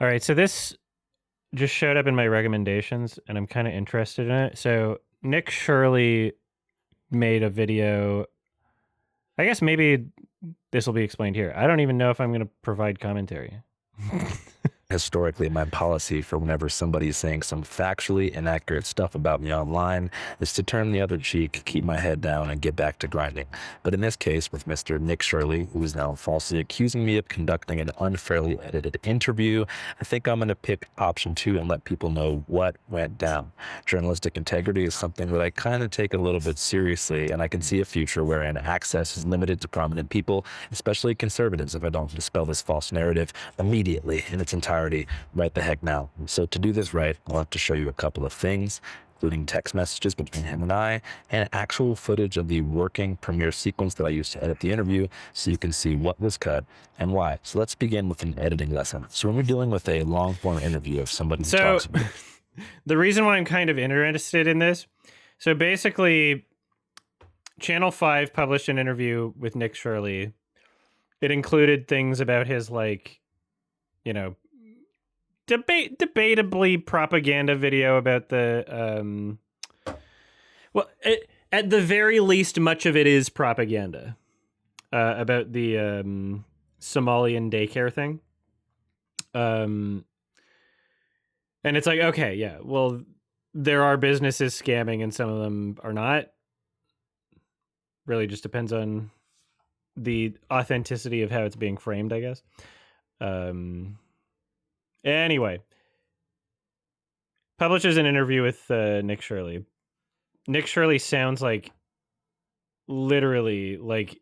All right, so this just showed up in my recommendations, and I'm kind of interested in it. So Nick Shirley made a video. I guess maybe this will be explained here. I don't even know if I'm going to provide commentary. Historically, my policy for whenever somebody is saying some factually inaccurate stuff about me online is to turn the other cheek, keep my head down, and get back to grinding. But in this case, with Mr. Nick Shirley, who is now falsely accusing me of conducting an unfairly edited interview, I think I'm going to pick option two and let people know what went down. Journalistic integrity is something that I kind of take a little bit seriously, and I can see a future wherein access is limited to prominent people, especially conservatives, if I don't dispel this false narrative immediately in its entirety right the heck now. So to do this right, I'll have to show you a couple of things, including text messages between him and I, and actual footage of the working Premiere sequence that I used to edit the interview so you can see what was cut and why. So let's begin with an editing lesson. So when we're dealing with a long form interview of somebody who So talks about the reason why I'm kind of interested in this, so basically, Channel 5 published an interview with Nick Shirley. It included things about his, like, you know, debatably propaganda video about the at the very least, much of it is propaganda about the Somalian daycare thing. And it's like, okay, yeah, well, there are businesses scamming and some of them are not. Really just depends on the authenticity of how it's being framed, I guess. Anyway, publishes an interview with Nick Shirley. Nick Shirley sounds like literally like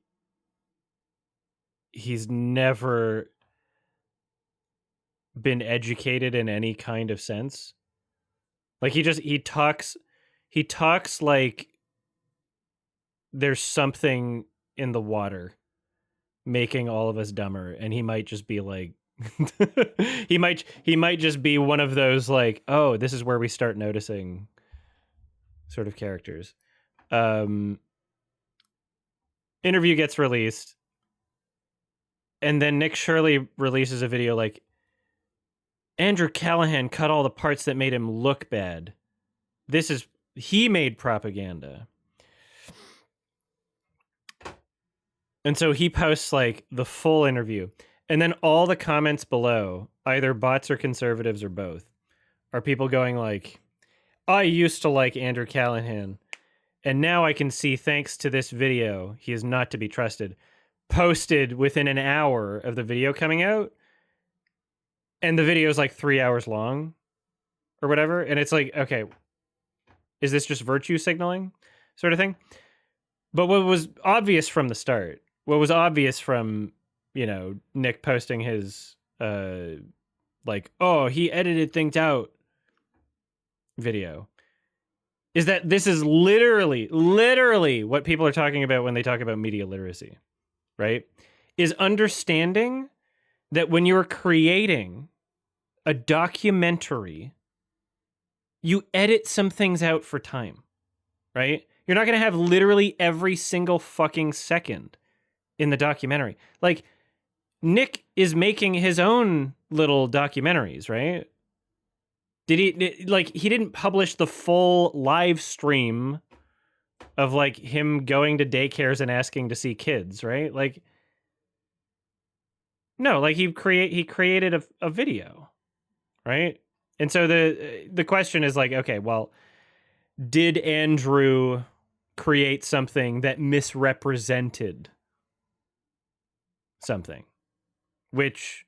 he's never been educated in any kind of sense. Like he talks like there's something in the water making all of us dumber, and he might just be like he might just be one of those, like, oh, this is where we start noticing sort of characters. Interview gets released, and then Nick Shirley releases a video like, Andrew Callahan cut all the parts that made him look bad. He made propaganda. And so he posts like the full interview. And then all the comments below, either bots or conservatives or both, are people going like, I used to like Andrew Callahan, and now I can see, thanks to this video, he is not to be trusted. Posted within an hour of the video coming out. And the video is like 3 hours long or whatever. And it's like, okay, is this just virtue signaling sort of thing? But what was obvious from the start, what was obvious from, Nick posting his, like, oh, he edited things out video, is that this is literally what people are talking about when they talk about media literacy, right? Is understanding that when you're creating a documentary, you edit some things out for time, right? You're not going to have literally every single fucking second in the documentary. Like, Nick is making his own little documentaries, right? He didn't publish the full live stream of like him going to daycares and asking to see kids, right? Like, no, like he created a video, right? And so the question is like, okay, well, did Andrew create something that misrepresented something? Which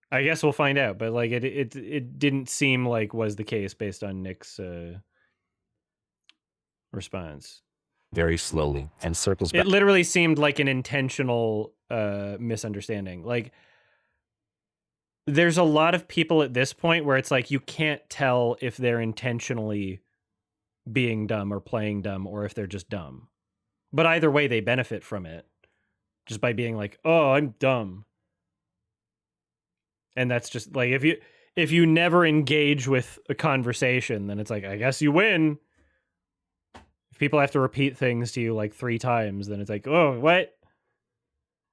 I guess we'll find out, but like it didn't seem like was the case based on Nick's response. very slowly and circles It back. literally seemed like an intentional misunderstanding. Like, there's a lot of people at this point where it's like you can't tell if they're intentionally being dumb or playing dumb or if they're just dumb. But either way, they benefit from it just by being like, oh, I'm dumb. And that's just like, if you never engage with a conversation, then it's like, I guess you win. If people have to repeat things to you like 3 times, then it's like, oh, what?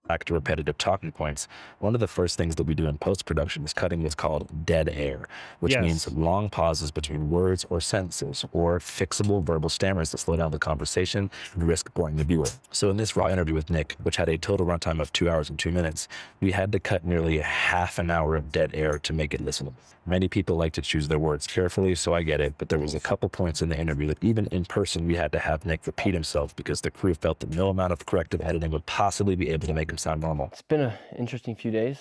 back to repetitive talking points, one of the first things that we do in post-production is cutting what's called dead air, which means Yes. long pauses between words or sentences, or fixable verbal stammers that slow down the conversation and risk boring the viewer. So in this raw interview with Nick, which had a total runtime of 2 hours and 2 minutes, we had to cut nearly half an hour of dead air to make it listenable. Many people like to choose their words carefully, so I get it, but there was a couple points in the interview that even in person we had to have Nick repeat himself because the crew felt that no amount of corrective editing would possibly be able to make him sound normal. It's been an interesting few days,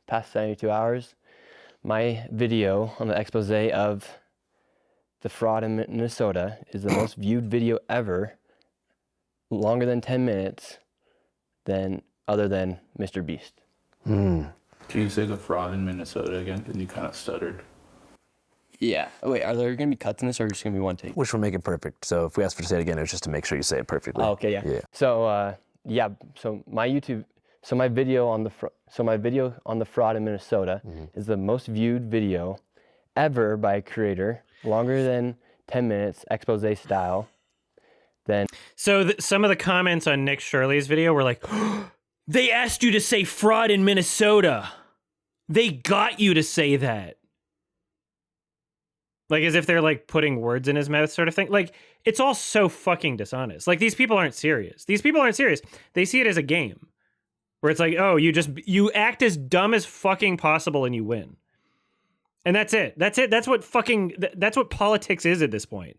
past 72 hours. My video on the expose of the fraud in Minnesota is the most viewed video ever, longer than 10 minutes, other than Mr. Beast. Can you say the fraud in Minnesota again? Because you kind of stuttered. Yeah. Wait, are there going to be cuts in this, or just going to be one take? Which will make it perfect. So if we ask for to say it again, it's just to make sure you say it perfectly. Oh, okay, yeah. Yeah. So, my video on the fraud in Minnesota is the most viewed video ever by a creator, longer than 10 minutes, expose style. So some of the comments on Nick Shirley's video were like, they asked you to say fraud in Minnesota. They got you to say that. Like, as if they're like putting words in his mouth sort of thing. Like, it's all so fucking dishonest. Like, these people aren't serious. These people aren't serious. They see it as a game where it's like, oh, you act as dumb as fucking possible and you win. And that's it. That's it. That's what politics is at this point.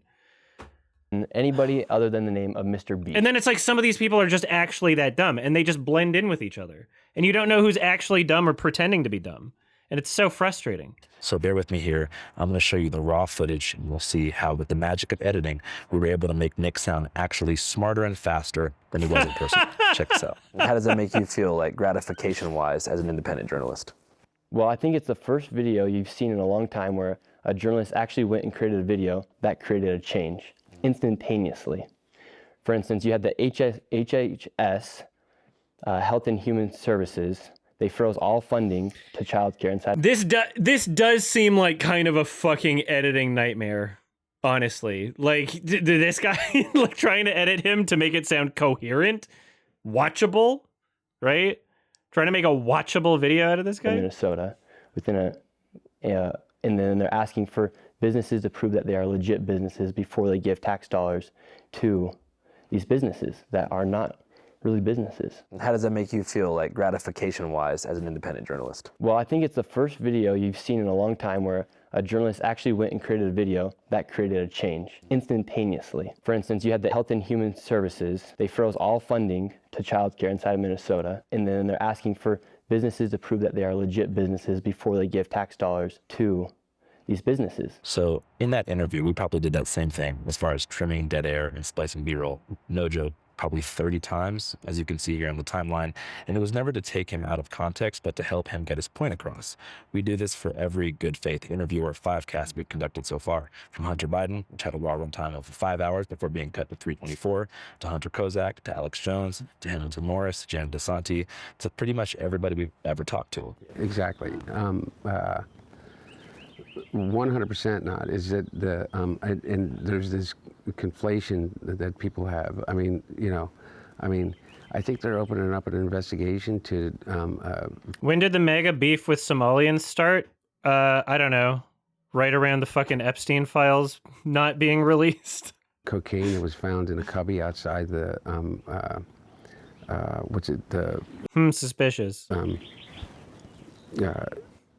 Anybody other than the name of Mr. Beast. And then it's like some of these people are just actually that dumb and they just blend in with each other. And you don't know who's actually dumb or pretending to be dumb. And it's so frustrating. So bear with me here. I'm going to show you the raw footage and we'll see how with the magic of editing, we were able to make Nick sound actually smarter and faster than he was in person. Check this out. How does that make you feel, like gratification-wise, as an independent journalist? Well, I think it's the first video you've seen in a long time where a journalist actually went and created a video that created a change instantaneously. For instance, you had the HHS, Health and Human Services. They froze all funding to childcare inside. This does seem like kind of a fucking editing nightmare, honestly. Like, this guy, like, trying to edit him to make it sound coherent, watchable, right? Trying to make a watchable video out of this guy. Minnesota, and then they're asking for businesses to prove that they are legit businesses before they give tax dollars to these businesses that are not really businesses. How does that make you feel, like gratification-wise, as an independent journalist? Well, I think it's the first video you've seen in a long time where a journalist actually went and created a video that created a change instantaneously. For instance, you had the Health and Human Services. They froze all funding to childcare inside of Minnesota, and then they're asking for businesses to prove that they are legit businesses before they give tax dollars to these businesses. So in that interview, we probably did that same thing as far as trimming dead air and splicing B-roll. No joke, probably 30 times, as you can see here on the timeline. And it was never to take him out of context, but to help him get his point across. We do this for every good faith interview or 5cast we've conducted so far. From Hunter Biden, which had a raw runtime of 5 hours before being cut to 3:24, to Hunter Kozak, to Alex Jones, to Hamilton Morris, Jan DeSanti, to pretty much everybody we've ever talked to. Exactly. 100% not. Is that and there's this conflation that people have. I think they're opening up an investigation to. When did the mega beef with Somalians start? I don't know. Right around the fucking Epstein files not being released. Cocaine that was found in a cubby outside the Suspicious.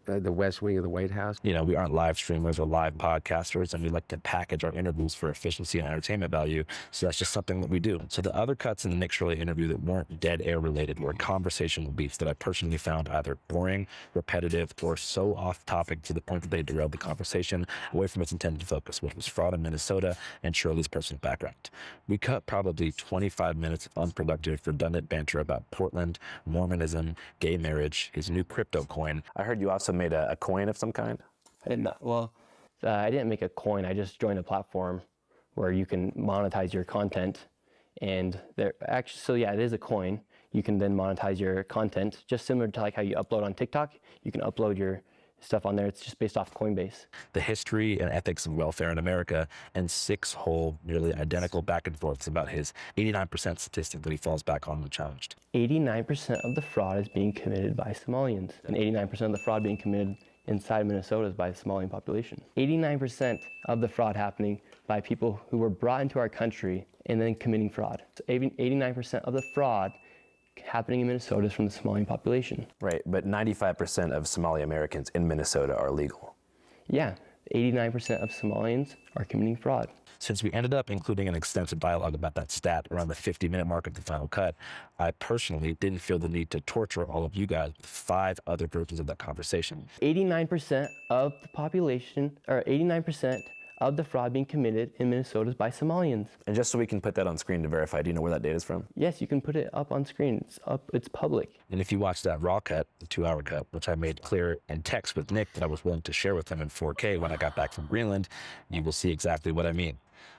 The West Wing of the White House. You know, we aren't live streamers or live podcasters, and we like to package our interviews for efficiency and entertainment value. So that's just something that we do. So the other cuts in the Nick Shirley interview that weren't dead air related were conversational beats that I personally found either boring, repetitive, or so off topic to the point that they derailed the conversation away from its intended focus, which was fraud in Minnesota and Shirley's personal background. We cut probably 25 minutes of unproductive, redundant banter about Portland, Mormonism, gay marriage, his new crypto coin. I heard you also made a coin of some kind. I did not. Well, I didn't make a coin. I just joined a platform where you can monetize your content, and it is a coin. You can then monetize your content, just similar to like how you upload on TikTok. You can upload your stuff on there. It's just based off Coinbase. The history and ethics of welfare in America, and 6 whole, nearly identical back and forths about his 89% statistic that he falls back on unchallenged. 89% of the fraud is being committed by Somalians, and 89% of the fraud being committed inside Minnesota is by the Somalian population. 89% of the fraud happening by people who were brought into our country and then committing fraud. So 89% of the fraud happening in Minnesota is from the Somalian population. Right, but 95% of Somali Americans in Minnesota are legal. Yeah, 89% of Somalians are committing fraud. Since we ended up including an extensive dialogue about that stat around the 50-minute mark of the final cut, I personally didn't feel the need to torture all of you guys with 5 other versions of that conversation. 89% of the population, or 89% of the fraud being committed in Minnesota is by Somalians. And just so we can put that on screen to verify, do you know where that data is from? Yes, you can put it up on screen. It's up, it's public. And if you watch that raw cut, the 2-hour cut, which I made clear in text with Nick that I was willing to share with him in 4K when I got back from Greenland, you will see exactly what I mean.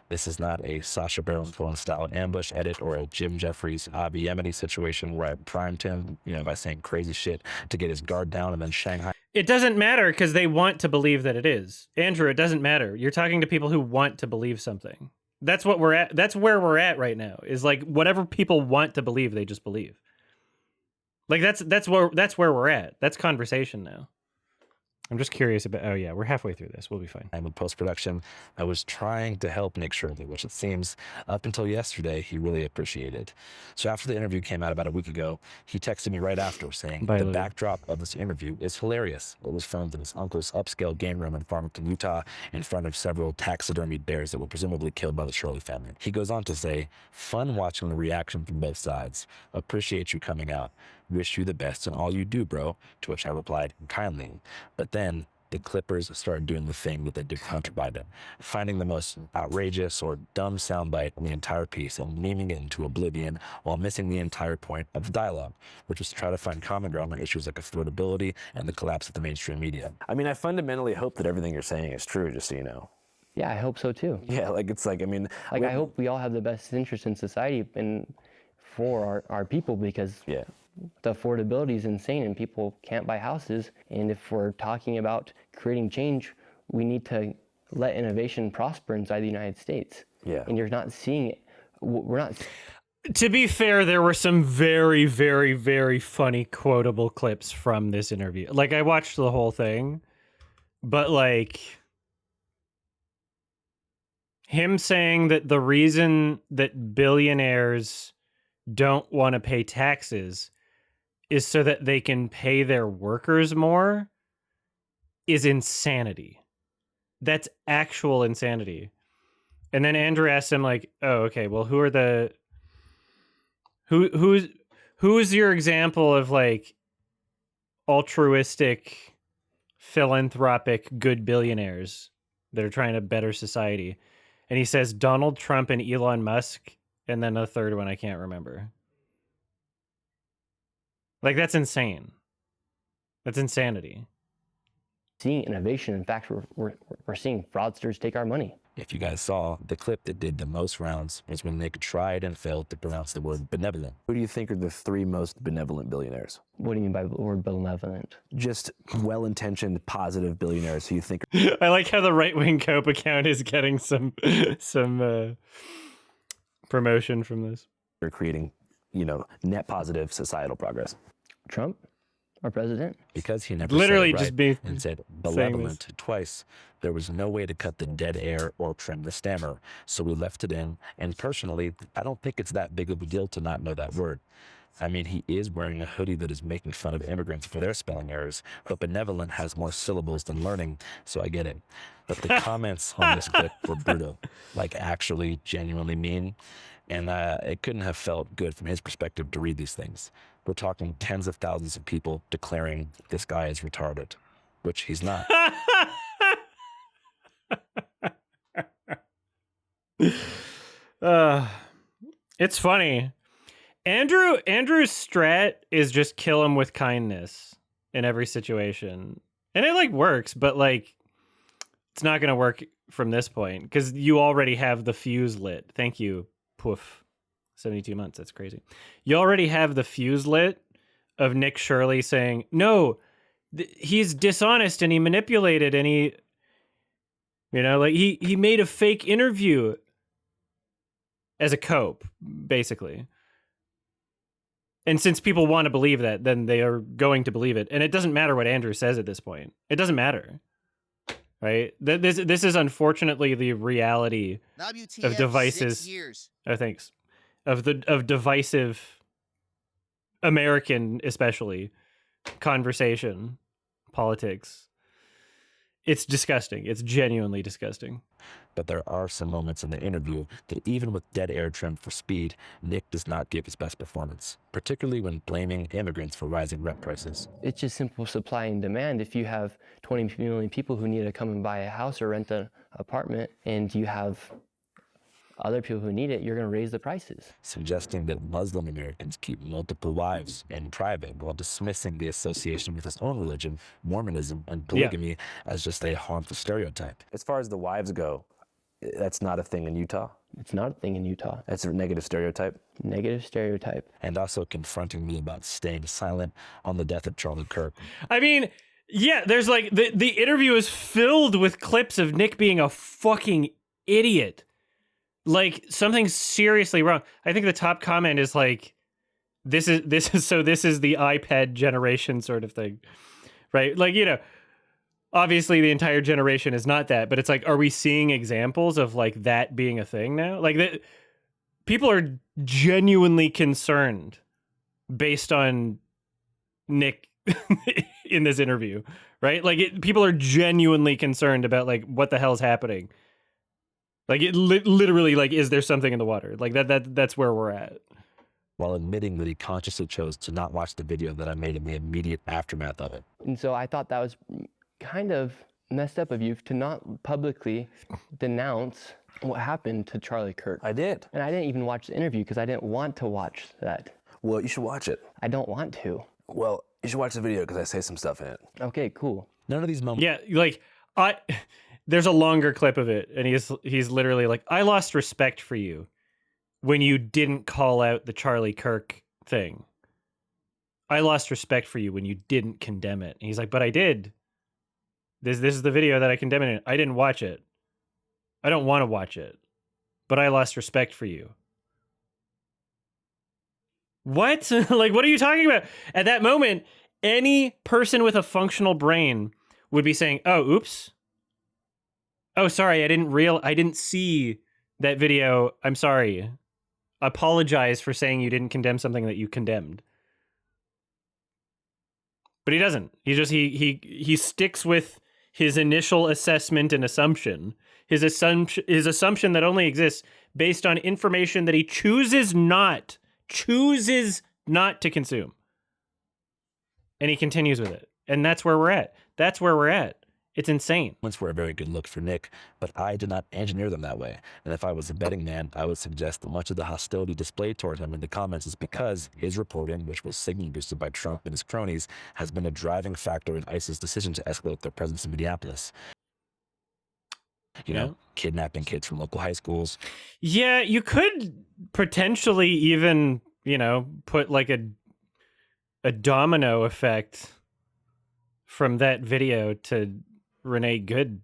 This is not a Sacha Baron Cohen style ambush edit or a Jim Jeffries Avi Yemeni situation where I primed him, by saying crazy shit to get his guard down and then Shanghai. It doesn't matter because they want to believe that it is. Andrew, it doesn't matter. You're talking to people who want to believe something. That's what we're at. That's where we're at right now. Is like whatever people want to believe, they just believe. Like that's where we're at. That's conversation now. I'm just curious about. Oh yeah, we're halfway through this. We'll be fine. And with post-production, I was trying to help Nick Shirley, which it seems up until yesterday he really appreciated. So after the interview came out about a week ago, he texted me right after saying the backdrop of this interview is hilarious. It was filmed in his uncle's upscale game room in Farmington, Utah, in front of several taxidermied bears that were presumably killed by the Shirley family. He goes on to say, fun watching the reaction from both sides. Appreciate you coming out. Wish you the best in all you do, bro. To which I replied kindly. But then the Clippers started doing the thing that they did with Hunter Biden, finding the most outrageous or dumb soundbite in the entire piece and naming it into oblivion while missing the entire point of the dialogue, which was to try to find common ground on issues like affordability and the collapse of the mainstream media. I mean, I fundamentally hope that everything you're saying is true, just so you know. Yeah, I hope so too. Yeah, I hope we all have the best interest in society and for our people, because yeah. The affordability is insane and people can't buy houses. And if we're talking about creating change, we need to let innovation prosper inside the United States. Yeah. And you're not seeing it. We're not. To be fair, there were some very, very, very funny quotable clips from this interview. Like, I watched the whole thing, but like him saying that the reason that billionaires don't want to pay taxes is so that they can pay their workers more is insanity. That's actual insanity. And then Andrew asked him like, oh, okay, well, who's your example of like altruistic, philanthropic, good billionaires that are trying to better society? And he says Donald Trump and Elon Musk, and then a third one I can't remember. Like, that's insane. That's insanity. Seeing innovation. In fact, we're seeing fraudsters take our money. If you guys saw, the clip that did the most rounds was when Nick tried and failed to pronounce the word benevolent. Who do you think are the 3 most benevolent billionaires? What do you mean by the word benevolent? Just well-intentioned, positive billionaires who you think I like how the right-wing Cope account is getting some promotion from this. are creating, net positive societal progress. Trump, our president. Because he never Literally said it just right be and said saying benevolent twice, there was no way to cut the dead air or trim the stammer, so we left it in. And personally, I don't think it's that big of a deal to not know that word. I mean, he is wearing a hoodie that is making fun of immigrants for their spelling errors, but benevolent has more syllables than learning, so I get it. But the comments on this clip were brutal, like actually genuinely mean. And it couldn't have felt good from his perspective to read these things. We're talking tens of thousands of people declaring this guy is retarded, which he's not. It's funny. Andrew's strat is just kill him with kindness in every situation. And it like works, but like it's not going to work from this point because you already have the fuse lit. Thank you. Poof. 72 months. That's crazy. You already have the fuse lit of Nick Shirley saying, no, he's dishonest and he manipulated and he, like he made a fake interview as a cope, basically. And since people want to believe that, then they are going to believe it. And it doesn't matter what Andrew says at this point. It doesn't matter. Right? This is unfortunately the reality of devices. 6 years. Oh, thanks. Of divisive American, especially, conversation, politics. It's disgusting. It's genuinely disgusting. But there are some moments in the interview that even with dead air trimmed for speed, Nick does not give his best performance, particularly when blaming immigrants for rising rent prices. It's just simple supply and demand. If you have 20 million people who need to come and buy a house or rent an apartment, and you have other people who need it, you're going to raise the prices. Suggesting that Muslim Americans keep multiple wives in private while dismissing the association with his own religion, Mormonism, and polygamy as just a harmful stereotype. As far as the wives go, that's not a thing in Utah. It's not a thing in Utah. That's a negative stereotype. Negative stereotype. And also confronting me about staying silent on the death of Charlie Kirk. I mean, yeah, there's like the interview is filled with clips of Nick being a fucking idiot. Like something seriously wrong. I think the top comment is like, this is the iPad generation sort of thing, right? Like, obviously the entire generation is not that, but it's like, are we seeing examples of like that being a thing now? Like that, people are genuinely concerned based on Nick in this interview, right? Like people are genuinely concerned about like what the hell's happening. Like it literally, like, is there something in the water? Like that's where we're at. While admitting that he consciously chose to not watch the video that I made in the immediate aftermath of it. And so I thought that was kind of messed up of you to not publicly denounce what happened to Charlie Kirk. I did. And I didn't even watch the interview because I didn't want to watch that. Well, you should watch it. I don't want to. Well, you should watch the video because I say some stuff in it. Okay, cool. None of these moments. Yeah, like there's a longer clip of it, and he's literally like, I lost respect for you when you didn't call out the Charlie Kirk thing. I lost respect for you when you didn't condemn it. And he's like, but I did. This is the video that I condemn it. I didn't watch it. I don't want to watch it. But I lost respect for you. What? Like, what are you talking about? At that moment, any person with a functional brain would be saying, oh, oops. Oh, sorry, I didn't see that video. I'm sorry. Apologize for saying you didn't condemn something that you condemned. But he doesn't. He sticks with his initial assessment and assumption. His assumption that only exists based on information that he chooses not to consume. And he continues with it. And that's where we're at. It's insane. Moments were a very good look for Nick, but I did not engineer them that way. And if I was a betting man, I would suggest that much of the hostility displayed toward him in the comments is because his reporting, which was signal boosted by Trump and his cronies, has been a driving factor in ICE's decision to escalate their presence in Minneapolis. You know, kidnapping kids from local high schools. Yeah, you could potentially even, put like a domino effect from that video to Renee Good,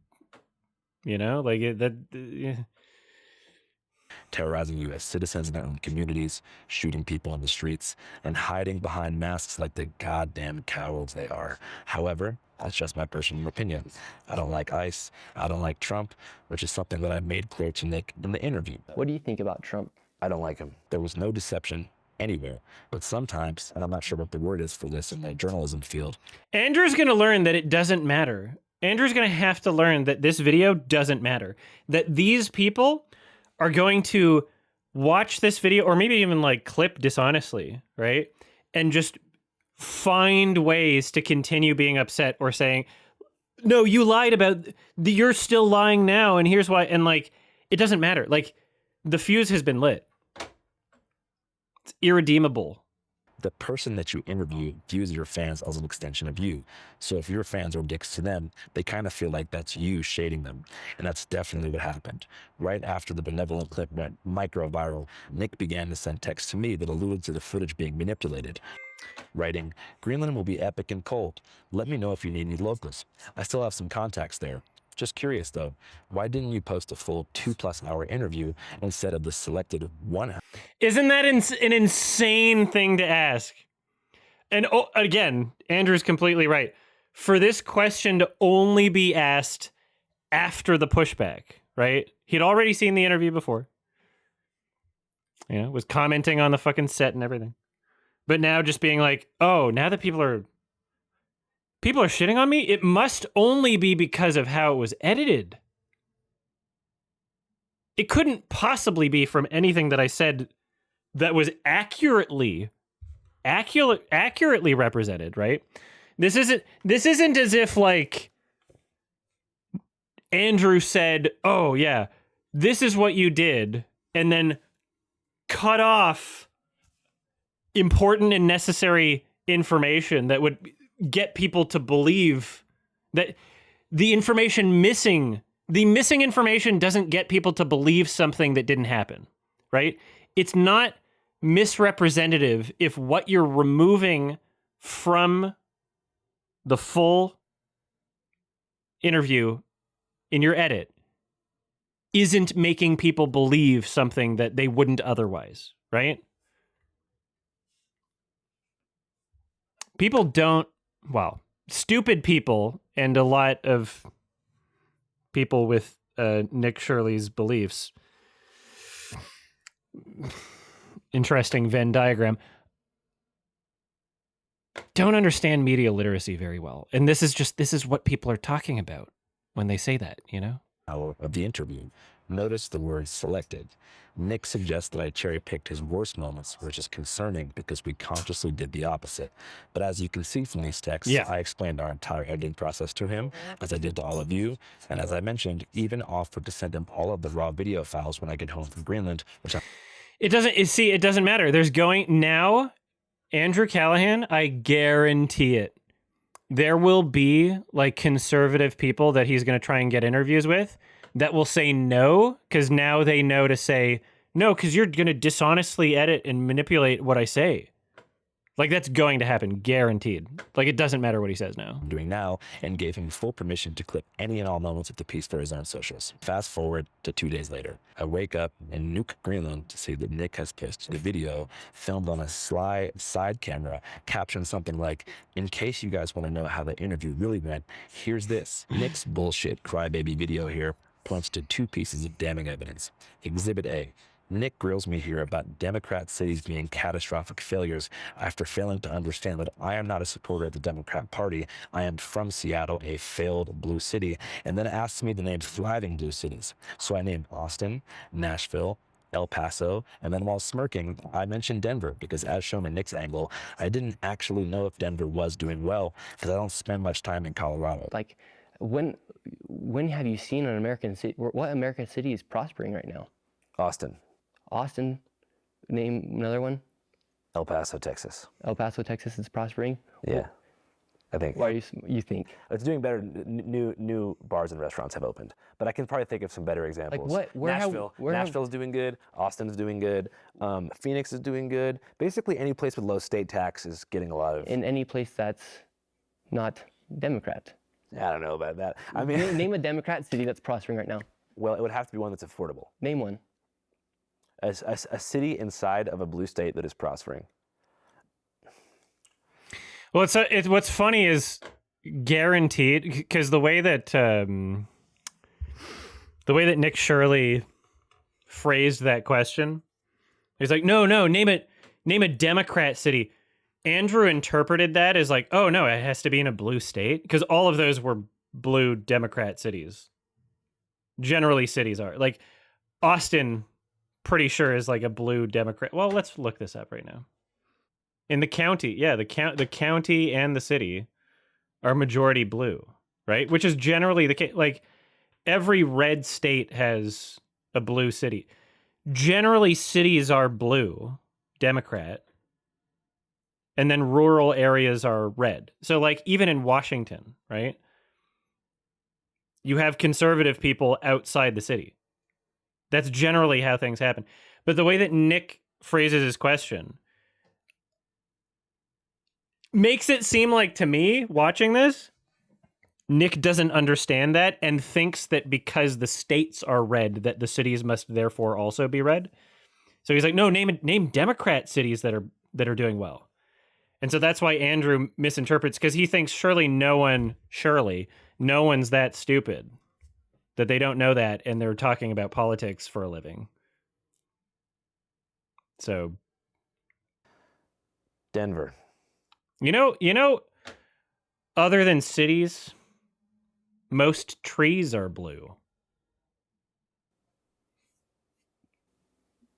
terrorizing U.S. citizens in their own communities, shooting people in the streets, and hiding behind masks like the goddamn cowards they are. However, that's just my personal opinion. I don't like ICE. I don't like Trump, which is something that I made clear to Nick in the interview. What do you think about Trump? I don't like him. There was no deception anywhere, but sometimes, and I'm not sure what the word is for this in the journalism field. Andrew's going to learn that it doesn't matter. Andrew's going to have to learn that this video doesn't matter. That these people are going to watch this video, or maybe even like clip dishonestly, right? And just find ways to continue being upset or saying, no, you lied about, you're still lying now, and here's why. And like, it doesn't matter. Like, the fuse has been lit. It's irredeemable. The person that you interview views your fans as an extension of you. So if your fans are dicks to them, they kind of feel like that's you shading them. And that's definitely what happened. Right after the benevolent clip went micro-viral, Nick began to send texts to me that alluded to the footage being manipulated. writing, Greenland will be epic and cold. Let me know if you need any locals. I still have some contacts there. Just curious though, why didn't you post a full 2+ hour interview instead of the selected 1 hour? Isn't that an insane thing to ask? And again, Andrew's completely right. For this question to only be asked after the pushback, right? He'd already seen the interview before. Was commenting on the fucking set and everything. But now just being like, oh, now that people are shitting on me, it must only be because of how it was edited. It couldn't possibly be from anything that I said that was accurately represented, right? This isn't as if like Andrew said, "Oh yeah, this is what you did," and then cut off important and necessary information that would get people to believe that the missing information doesn't get people to believe something that didn't happen, right? It's not misrepresentative if what you're removing from the full interview in your edit isn't making people believe something that they wouldn't otherwise, right? People don't, stupid people and a lot of people with Nick Shirley's beliefs. Interesting Venn diagram. Don't understand media literacy very well. And this is what people are talking about when they say that, Hour of the interview. Notice the word selected. Nick suggests that I cherry-picked his worst moments, which is concerning because we consciously did the opposite. But as you can see from these texts, I explained our entire editing process to him, as I did to all of you. And as I mentioned, even offered to send him all of the raw video files when I get home from Greenland, which it doesn't matter. There's going now, Andrew Callahan, I guarantee it. There will be like conservative people that he's going to try and get interviews with that will say no, because now they know to say no, because you're going to dishonestly edit and manipulate what I say. Like, that's going to happen, guaranteed. Like, it doesn't matter what he says now. I'm doing now, and gave him full permission to clip any and all moments of the piece for his own socials. Fast forward to 2 days later. I wake up in Nuuk, Greenland to see that Nick has posted a video filmed on a side camera, captioned something like, "In case you guys want to know how the interview really went, here's this." Nick's bullshit crybaby video here points to 2 pieces of damning evidence. Exhibit A. Nick grills me here about Democrat cities being catastrophic failures after failing to understand that I am not a supporter of the Democrat Party. I am from Seattle, a failed blue city, and then asks me to name thriving blue cities. So I named Austin, Nashville, El Paso, and then while smirking, I mentioned Denver because as shown in Nick's angle, I didn't actually know if Denver was doing well because I don't spend much time in Colorado. Like, when have you seen an American city? What American city is prospering right now? Austin. Austin, name another one. El Paso, Texas. El Paso, Texas is prospering. Yeah, I think. Why you think? It's doing better. New bars and restaurants have opened, but I can probably think of some better examples. Like what? Nashville's doing good. Austin's doing good. Phoenix is doing good. Basically, any place with low state tax is getting a lot of. In any place that's not Democrat. I don't know about that. I mean, name a Democrat city that's prospering right now. Well, it would have to be one that's affordable. Name one. A city inside of a blue state that is prospering. Well, it's what's funny is guaranteed, because the way that Nick Shirley phrased that question, he's like, no, name a Democrat city. Andrew interpreted that as like, oh no, it has to be in a blue state, because all of those were blue Democrat cities. Generally, cities are like Austin. Pretty sure is like a blue Democrat. Well, let's look this up right now. In the county, the county and the city are majority blue, right? Which is generally the case. Like every red state has a blue city. Generally, cities are blue, Democrat, and then rural areas are red. So like even in Washington, right? You have conservative people outside the city. That's generally how things happen. But the way that Nick phrases his question, makes it seem like, to me, watching this, Nick doesn't understand that and thinks that because the states are red, that the cities must therefore also be red. So he's like, no, name Democrat cities that are doing well. And so that's why Andrew misinterprets, because he thinks surely no one's that stupid that they don't know that, and they're talking about politics for a living. So Denver. you know, other than cities, most trees are blue.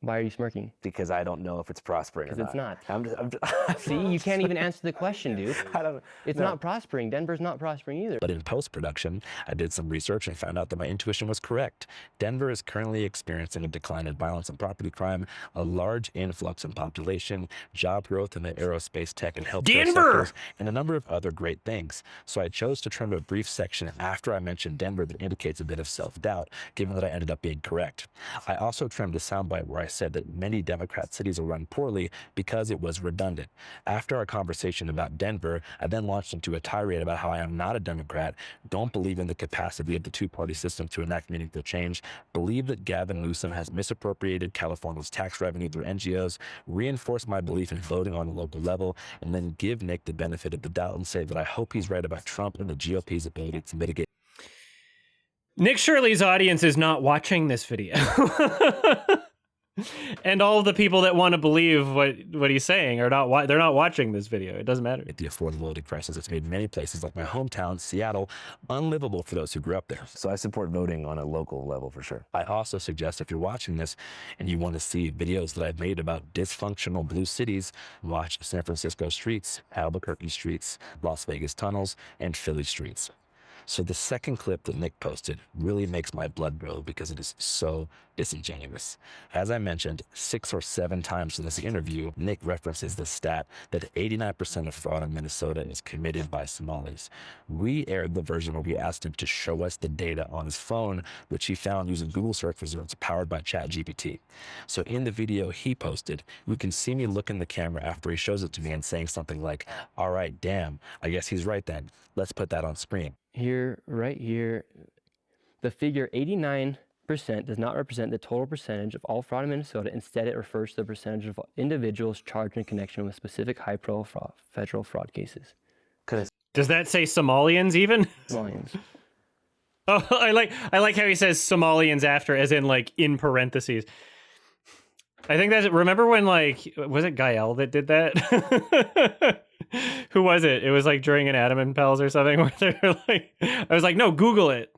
Why are you smirking? Because I don't know if it's prospering or Because not. it's not. I'm just See, you can't even answer the question, dude. I don't. It's no. not prospering. Denver's not prospering either. But in post-production, I did some research and found out that my intuition was correct. Denver is currently experiencing a decline in violence and property crime, a large influx in population, job growth in the aerospace, tech, and healthcare Denver! sectors, and a number of other great things. So I chose to trim a brief section after I mentioned Denver that indicates a bit of self-doubt, given that I ended up being correct. I also trimmed a soundbite where I said that many Democrat cities are run poorly because it was redundant. After our conversation about Denver, I then launched into a tirade about how I am not a Democrat, don't believe in the capacity of the two-party system to enact meaningful change, believe that Gavin Newsom has misappropriated California's tax revenue through NGOs, reinforce my belief in voting on the local level, and then give Nick the benefit of the doubt and say that I hope he's right about Trump and the GOP's ability to mitigate. Nick Shirley's audience is not watching this video. And all of the people that want to believe what he's saying are not. They're not watching this video. It doesn't matter. The affordability crisis that's made many places like my hometown, Seattle, unlivable for those who grew up there. So I support voting on a local level for sure. I also suggest if you're watching this and you want to see videos that I've made about dysfunctional blue cities, watch San Francisco streets, Albuquerque streets, Las Vegas tunnels, and Philly streets. So the second clip that Nick posted really makes my blood boil because it is so disingenuous. As I mentioned, 6 or 7 times in this interview, Nick references the stat that 89% of fraud in Minnesota is committed by Somalis. We aired the version where we asked him to show us the data on his phone, which he found using Google search results powered by ChatGPT. So in the video he posted, you can see me look in the camera after he shows it to me and saying something like, all right, damn, I guess he's right then. Let's put that on screen. Here, right here, the figure 89% does not represent the total percentage of all fraud in Minnesota. Instead, it refers to the percentage of individuals charged in connection with specific high-profile federal fraud cases. Does that say Somalians even? Somalians. Oh, I like how he says Somalians after, as in like in parentheses. I think that's, remember when like, was it Gael that did that? Who was it? It was like during an Adam and Pals or something where they're like, I was like, no, Google it.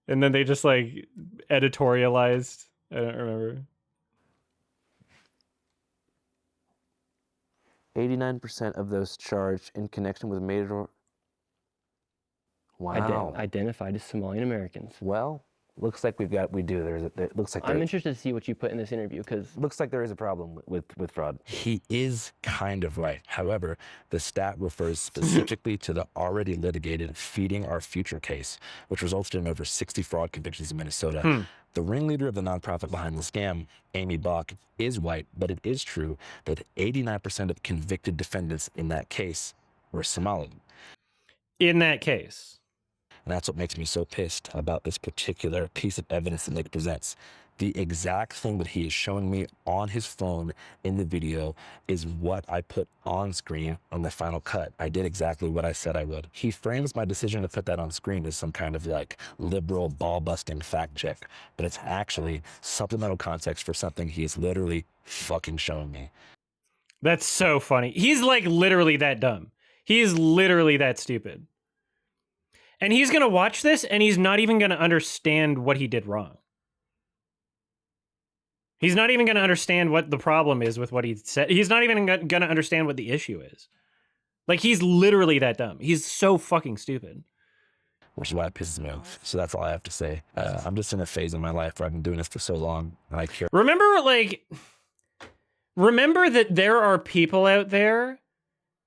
And then they just like editorialized. I don't remember. 89% of those charged in connection with major. Wow. Identified as Somalian Americans. Well, looks like we do. Looks like I'm interested to see what you put in this interview because looks like there is a problem with fraud. He is kind of right. However, the stat refers specifically to the already litigated Feeding Our Future case, which resulted in over 60 fraud convictions in Minnesota. The ringleader of the nonprofit behind the scam, Amy Bach, is white, but it is true that 89% of convicted defendants in that case were Somali. In that case. And that's what makes me so pissed about this particular piece of evidence that Nick presents. The exact thing that he is showing me on his phone in the video is what I put on screen on the final cut. I did exactly what I said I would. He frames my decision to put that on screen as some kind of like liberal ball-busting fact check, but it's actually supplemental context for something he is literally fucking showing me. That's so funny. He's like literally that dumb. He is literally that stupid. And he's going to watch this and he's not even going to understand what he did wrong. He's not even going to understand what the problem is with what he said. He's not even going to understand what the issue is. Like, he's literally that dumb. He's so fucking stupid. Which is why it pisses me off. So that's all I have to say. I'm just in a phase in my life where I've been doing this for so long, and I care. Remember that there are people out there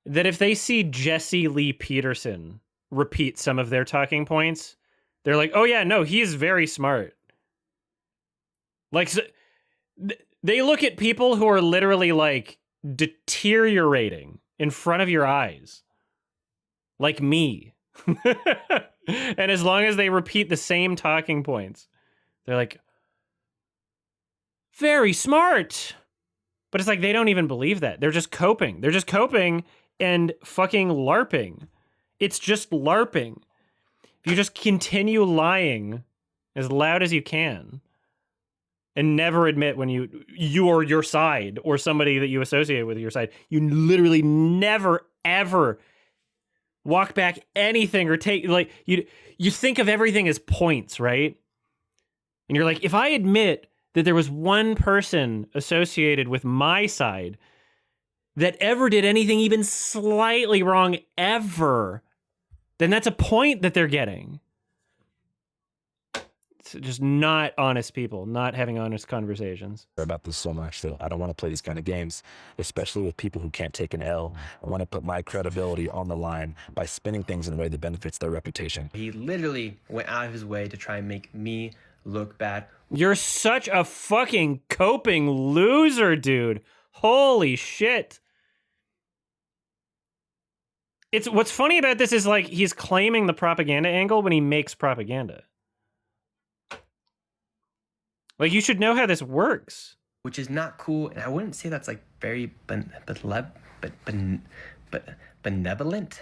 that if they see Jesse Lee Peterson repeat some of their talking points, they're like, oh yeah, no, he is very smart. Like, so, they look at people who are literally like deteriorating in front of your eyes like me. And as long as they repeat the same talking points, they're like, very smart. But it's like they don't even believe that. They're just coping. They're just coping and fucking LARPing. It's just LARPing. If you just continue lying as loud as you can and never admit when you or your side or somebody that you associate with your side, you literally never ever walk back anything or take, like, you think of everything as points, right? And you're like, if I admit that there was one person associated with my side that ever did anything even slightly wrong ever, then that's a point that they're getting. It's just not honest people, not having honest conversations. About this so much that I don't want to play these kind of games, especially with people who can't take an L. I want to put my credibility on the line by spinning things in a way that benefits their reputation. He literally went out of his way to try and make me look bad. You're such a fucking coping loser, dude. Holy shit. It's what's funny about this is like he's claiming the propaganda angle when he makes propaganda. Like, you should know how this works. Which is not cool, and I wouldn't say that's like very benevolent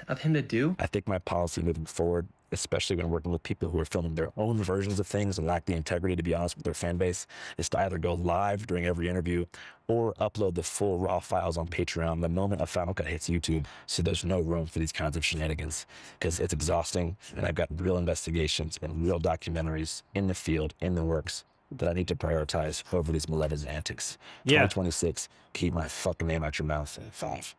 of him to do. I think my policy moving forward, especially when working with people who are filming their own versions of things and lack the integrity to be honest with their fan base, is to either go live during every interview or upload the full raw files on Patreon the moment a Final Cut hits YouTube, so there's no room for these kinds of shenanigans, because it's exhausting, and I've got real investigations and real documentaries in the field, in the works, that I need to prioritize over these malevolent antics. Yeah. 2026, keep my fucking name out your mouth. 5.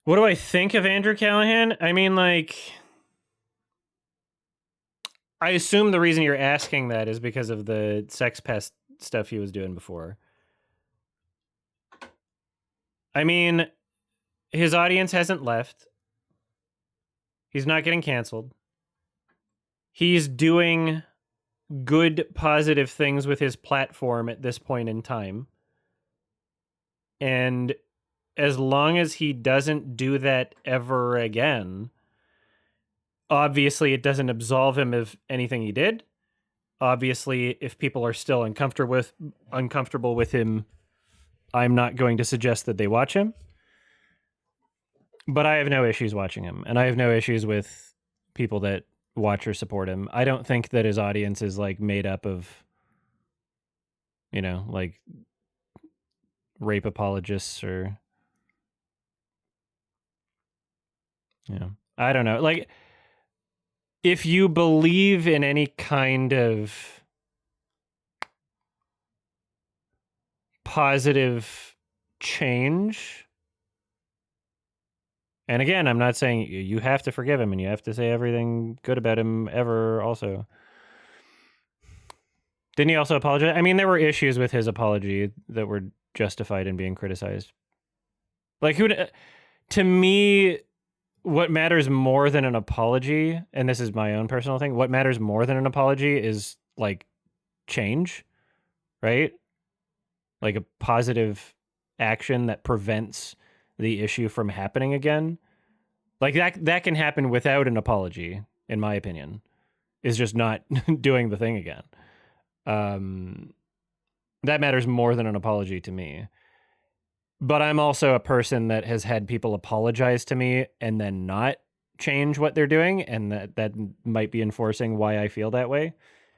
What do I think of Andrew Callahan? I mean, like, I assume the reason you're asking that is because of the sex pest stuff he was doing before. I mean, his audience hasn't left. He's not getting canceled. He's doing good, positive things with his platform at this point in time. And as long as he doesn't do that ever again, obviously it doesn't absolve him of anything he did. Obviously, if people are still uncomfortable with him, I'm not going to suggest that they watch him. But I have no issues watching him, and I have no issues with people that watch or support him. I don't think that his audience is like made up of, like rape apologists or, I don't know. Like, if you believe in any kind of positive change, and again, I'm not saying you have to forgive him and you have to say everything good about him ever also. Didn't he also apologize? I mean, there were issues with his apology that were justified in being criticized. Like, to me, what matters more than an apology, and this is my own personal thing, what matters more than an apology is, like, change, right? Like a positive action that prevents the issue from happening again. Like, that can happen without an apology, in my opinion, is just not doing the thing again. That matters more than an apology to me. But I'm also a person that has had people apologize to me and then not change what they're doing, and that might be enforcing why I feel that way,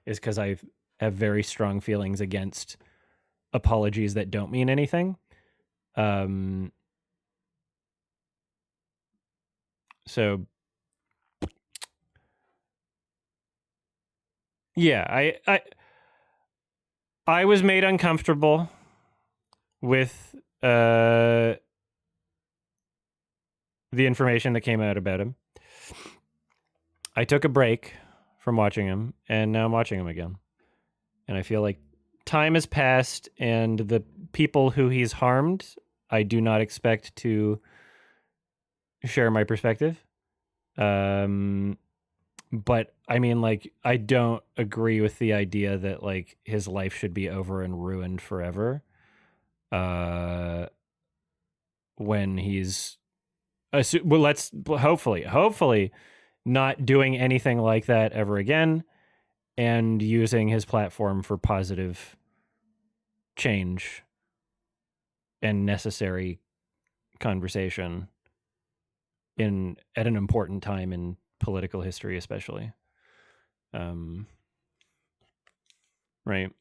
is because I have very strong feelings against apologies that don't mean anything. So yeah, I was made uncomfortable with the information that came out about him. I took a break from watching him, and now I'm watching him again. And I feel like time has passed, and the people who he's harmed, I do not expect to share my perspective. But I mean, like, I don't agree with the idea that, like, his life should be over and ruined forever. When he's well, let's hopefully not doing anything like that ever again, and using his platform for positive change and necessary conversation at an important time in political history, especially. Right.